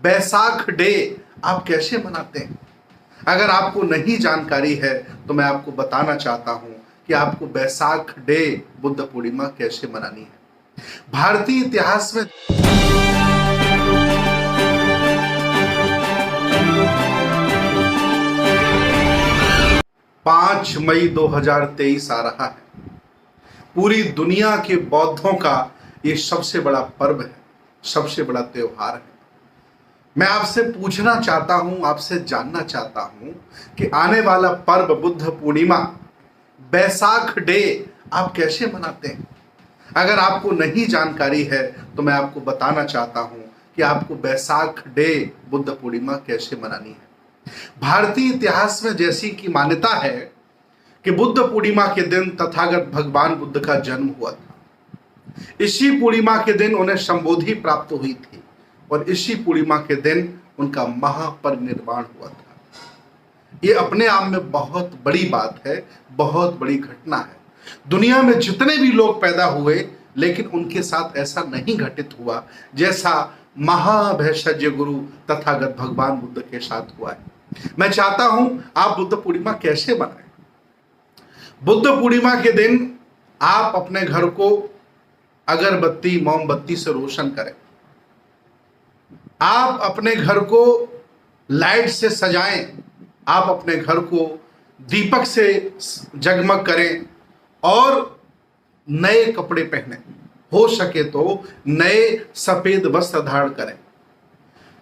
बैसाख day आप कैसे मनाते हैं? अगर आपको नहीं जानकारी है तो मैं आपको बताना चाहता हूं कि आपको बैसाख डे बुद्ध पूर्णिमा कैसे मनानी है। भारतीय इतिहास में 5 मई 2023 आ रहा है। पूरी दुनिया के बौद्धों का ये सबसे बड़ा पर्व है, सबसे बड़ा त्योहार है। मैं आपसे पूछना चाहता हूं, आपसे जानना चाहता हूं कि आने वाला पर्व बुद्ध पूर्णिमा बैसाख डे आप कैसे मनाते हैं? अगर आपको नहीं जानकारी है तो मैं आपको बताना चाहता हूं कि आपको बैसाख डे बुद्ध पूर्णिमा कैसे मनानी है। भारतीय इतिहास में जैसी कि मान्यता है कि बुद्ध पूर्णिमा के दिन तथागत भगवान बुद्ध का जन्म हुआ था। इसी पूर्णिमा के दिन उन्हें संबोधि प्राप्त हुई थी और इसी पूर्णिमा के दिन उनका महापरिनिर्वाण हुआ था। ये अपने आप में बहुत बड़ी बात है, बहुत बड़ी घटना है। दुनिया में जितने भी लोग पैदा हुए लेकिन उनके साथ ऐसा नहीं घटित हुआ जैसा महाभैषज्य गुरु तथागत भगवान बुद्ध के साथ हुआ है। मैं चाहता हूं आप बुद्ध पूर्णिमा कैसे मनाएं। बुद्ध पूर्णिमा के दिन आप अपने घर को अगरबत्ती मोमबत्ती से रोशन करें। आप अपने घर को लाइट से सजाएं। आप अपने घर को दीपक से जगमग करें और नए कपड़े पहने, हो सके तो नए सफेद वस्त्र धारण करें।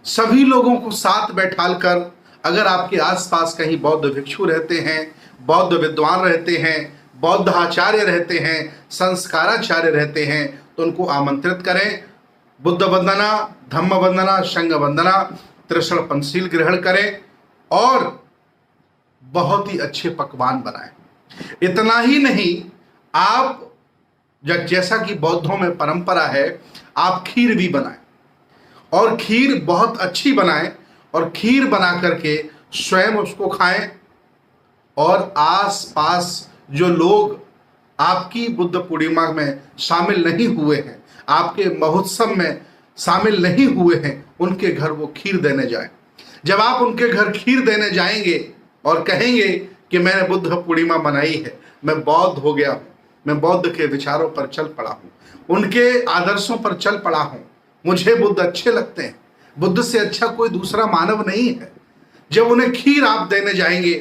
सभी लोगों को साथ बैठाकर, अगर आपके आसपास कहीं बौद्ध भिक्षु रहते हैं, बौद्ध विद्वान रहते हैं, बौद्ध आचार्य रहते हैं, संस्काराचार्य रहते हैं, तो उनको आमंत्रित करें। बुद्ध वंदना, धम्म वंदना, संघ वंदना, त्रिशण पंचशील ग्रहण करें और बहुत ही अच्छे पकवान बनाएं। इतना ही नहीं, आप जैसा कि बौद्धों में परंपरा है, आप खीर भी बनाएं और खीर बहुत अच्छी बनाएं और खीर बना करके स्वयं उसको खाएं और आस-पास जो लोग आपकी बुद्ध पूर्णिमा में शामिल नहीं हुए हैं, आपके महोत्सव में शामिल नहीं हुए हैं, उनके घर वो खीर देने जाएं। जब आप उनके घर खीर देने जाएंगे और कहेंगे कि मैंने बुद्ध पूर्णिमा मनाई है, मैं बौद्ध हो गया हूँ, मैं बौद्ध के विचारों पर चल पड़ा हूँ, उनके आदर्शों पर चल पड़ा हूँ, मुझे बुद्ध अच्छे लगते हैं, बुद्ध से अच्छा कोई दूसरा मानव नहीं है। जब उन्हें खीर आप देने जाएंगे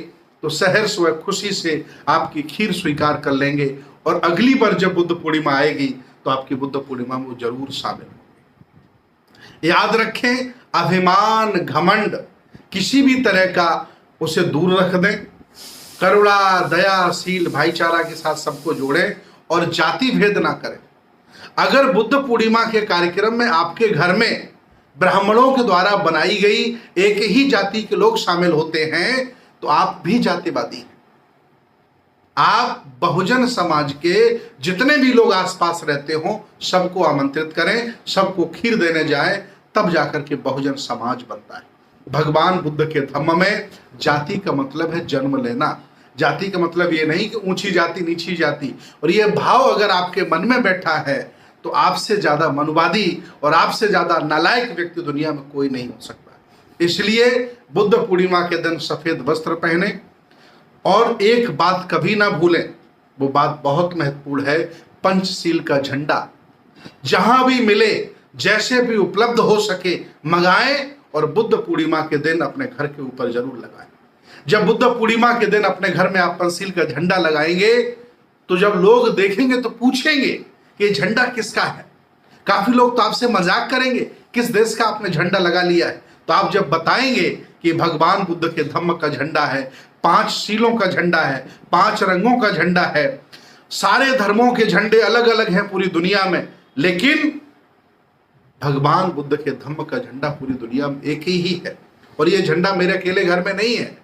तो सहर्ष व खुशी से आपकी खीर स्वीकार कर लेंगे और अगली बार जब बुद्ध पूर्णिमा आएगी तो आपकी बुद्ध पूर्णिमा में जरूर शामिल होंगे। याद रखें, अभिमान घमंड किसी भी तरह का उसे दूर रख दें। करुणा, दया, शील, भाईचारा के साथ सबको जोड़ें और जाति भेद ना करें। अगर बुद्ध पूर्णिमा के कार्यक्रम में आपके घर में ब्राह्मणों के द्वारा बनाई गई एक ही जाति के लोग शामिल होते हैं तो आप भी जातिवादी हैं। आप बहुजन समाज के जितने भी लोग आसपास रहते हो सबको आमंत्रित करें, सबको खीर देने जाएं, तब जाकर के बहुजन समाज बनता है। भगवान बुद्ध के धम्म में जाति का मतलब है जन्म लेना। जाति का मतलब ये नहीं कि ऊंची जाति नीची जाति। और ये भाव अगर आपके मन में बैठा है तो आपसे ज्यादा मनुवादी और आपसे ज्यादा नालायक व्यक्ति दुनिया में कोई नहीं हो सकता। इसलिए बुद्ध पूर्णिमा के दिन सफेद वस्त्र पहने और एक बात कभी ना भूलें, वो बात बहुत महत्वपूर्ण है, पंचशील का झंडा जहां भी मिले, जैसे भी उपलब्ध हो सके मंगाएं और बुद्ध पूर्णिमा के दिन अपने घर के ऊपर जरूर लगाएं। जब बुद्ध पूर्णिमा के दिन अपने घर में आप पंचशील का झंडा लगाएंगे तो जब लोग देखेंगे तो पूछेंगे कि ये झंडा किसका है। काफी लोग तो आपसे मजाक करेंगे, किस देश का आपने झंडा लगा लिया है। तो आप जब बताएंगे कि भगवान बुद्ध के धम्म का झंडा है, 5 शीलों का झंडा है, 5 रंगों का झंडा है, सारे धर्मों के झंडे अलग अलग हैं पूरी दुनिया में, लेकिन भगवान बुद्ध के धम्म का झंडा पूरी दुनिया में एक ही है। और ये झंडा मेरे अकेले घर में नहीं है।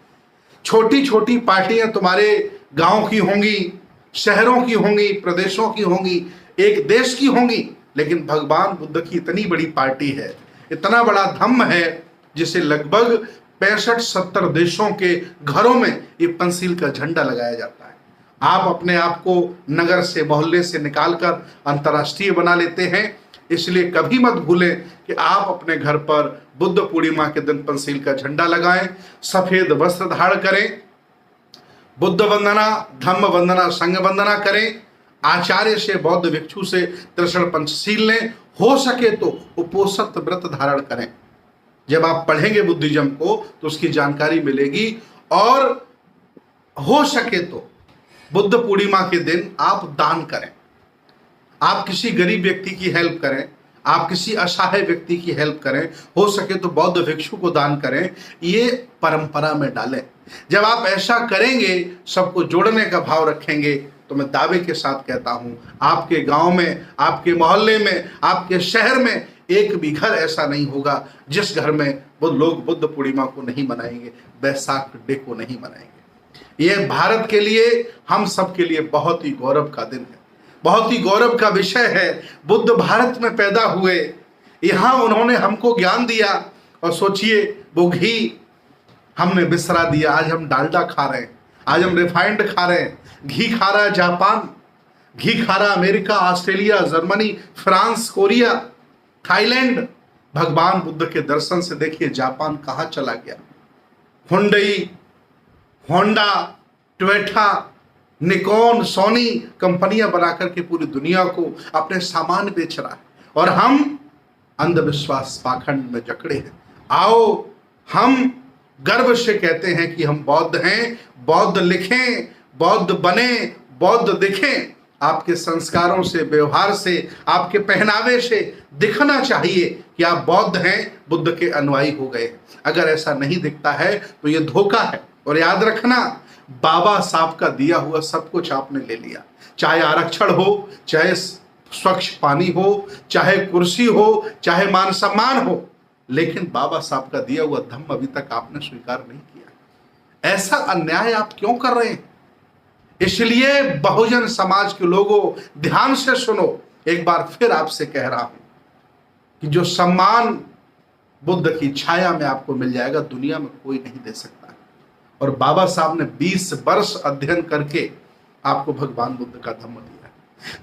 छोटी छोटी पार्टियां तुम्हारे गांव की होंगी, शहरों की होंगी, प्रदेशों की होंगी, एक देश की होंगी, लेकिन भगवान बुद्ध की इतनी बड़ी पार्टी है, इतना बड़ा धम्म है जिसे लगभग 65-70 देशों के घरों में ये पंचशील का झंडा लगाया जाता है। आप अपने आप को नगर से, मोहल्ले से निकालकर अंतर्राष्ट्रीय बना लेते हैं। इसलिए कभी मत भूलें कि आप अपने घर पर बुद्ध पूर्णिमा के दिन पंचशील का झंडा लगाएं, सफेद वस्त्र धारण करें, बुद्ध वंदना, धम्म वंदना, संघ वंदना करें, आचार्य से, बौद्ध भिक्षु से त्रिशरण पंचशील लें, हो सके तो उपोषित व्रत धारण करें। जब आप पढ़ेंगे बुद्धिज्म को तो उसकी जानकारी मिलेगी। और हो सके तो बुद्ध पूर्णिमा के दिन आप दान करें, आप किसी गरीब व्यक्ति की हेल्प करें, आप किसी असहाय व्यक्ति की हेल्प करें, हो सके तो बौद्ध भिक्षु को दान करें, ये परंपरा में डालें। जब आप ऐसा करेंगे, सबको जोड़ने का भाव रखेंगे, तो मैं दावे के साथ कहता हूं आपके गांव में, आपके मोहल्ले में, आपके शहर में एक भी घर ऐसा नहीं होगा जिस घर में वो लोग बुद्ध पूर्णिमा को नहीं मनाएंगे, बैसाख डे को नहीं मनाएंगे। ये भारत के लिए, हम सब के लिए बहुत ही गौरव का दिन है, बहुत ही गौरव का विषय है। बुद्ध भारत में पैदा हुए, यहां उन्होंने हमको ज्ञान दिया, और सोचिए वो घी हमने बिसरा दिया, आज हम डालडा खा रहे हैं, आज हम रिफाइंड खा रहे हैं। घी खा रहा है जापान, घी खा रहा America, Australia, Germany, France, Korea, Thailand. भगवान बुद्ध के दर्शन से देखिए जापान कहां चला गया। Hyundai, Honda, Toyota, Nikon, Sony कंपनियां बनाकर के पूरी दुनिया को अपने सामान बेच रहा है, और हम अंधविश्वास पाखंड में जकड़े हैं। आओ हम गर्व से कहते हैं कि हम बौद्ध हैं, बौद्ध लिखें, बौद्ध बने, बौद्ध दिखें। आपके संस्कारों से, व्यवहार से, आपके पहनावे से दिखना चाहिए कि आप बौद्ध हैं, बुद्ध के अनुयायी हो गए। अगर ऐसा नहीं दिखता है तो ये धोखा है। और याद रखना, बाबा साहब का दिया हुआ सब कुछ आपने ले लिया, चाहे आरक्षण हो, चाहे स्वच्छ पानी हो, चाहे कुर्सी हो, चाहे मान सम्मान हो, लेकिन बाबा साहब का दिया हुआ धम्म अभी तक आपने स्वीकार नहीं किया। ऐसा अन्याय आप क्यों कर रहे हैं? इसलिए बहुजन समाज के लोगों, ध्यान से सुनो, एक बार फिर आपसे कह रहा हूं कि जो सम्मान बुद्ध की छाया में आपको मिल जाएगा, दुनिया में कोई नहीं दे सकता। और बाबा साहब ने 20 वर्ष अध्ययन करके आपको भगवान बुद्ध का धम्म दिया।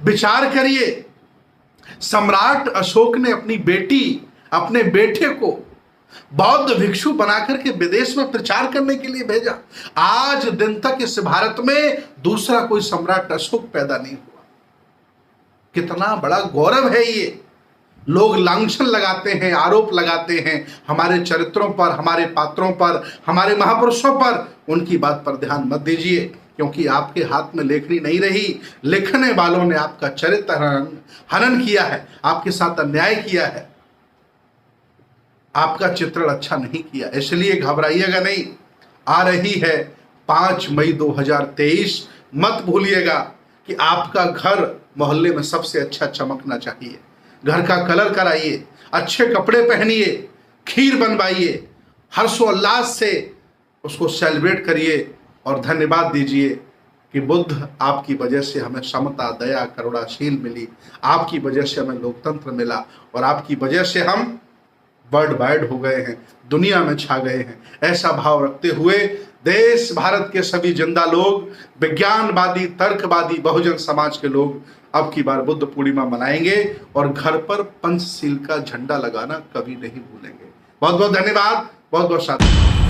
विचार करिए, सम्राट अशोक ने अपनी बेटी, अपने बेटे को बौद्ध भिक्षु बनाकर के विदेश में प्रचार करने के लिए भेजा। आज दिन तक इस भारत में दूसरा कोई सम्राट अशोक पैदा नहीं हुआ। कितना बड़ा गौरव है ये। लोग लांछन लगाते हैं, आरोप लगाते हैं हमारे चरित्रों पर, हमारे पात्रों पर, हमारे महापुरुषों पर। उनकी बात पर ध्यान मत दीजिए, क्योंकि आपके हाथ में लेखनी नहीं रही। लिखने वालों ने आपका चरित्र हनन किया है, आपके साथ अन्याय किया है, आपका चित्रण अच्छा नहीं किया। इसलिए घबराइएगा नहीं। आ रही है 5 मई 2023। मत भूलिएगा कि आपका घर मोहल्ले में सबसे अच्छा चमकना चाहिए। घर का कलर कराइए, अच्छे कपड़े पहनिए, खीर बनवाइए, हर्षोल्लास से उसको सेलिब्रेट करिए और धन्यवाद दीजिए कि बुद्ध आपकी वजह से हमें समता, दया, करुणाशील मिली, आपकी वजह से हमें लोकतंत्र मिला, और आपकी वजह से हम वर्ल्ड वाइड हो गए हैं, दुनिया में छा गए हैं। ऐसा भाव रखते हुए देश भारत के सभी जिंदा लोग, विज्ञानवादी, तर्कवादी, बहुजन समाज के लोग अब की बार बुद्ध पूर्णिमा मनाएंगे, और घर पर पंचशील का झंडा लगाना कभी नहीं भूलेंगे। बहुत बहुत धन्यवाद, बहुत बहुत साधुवाद।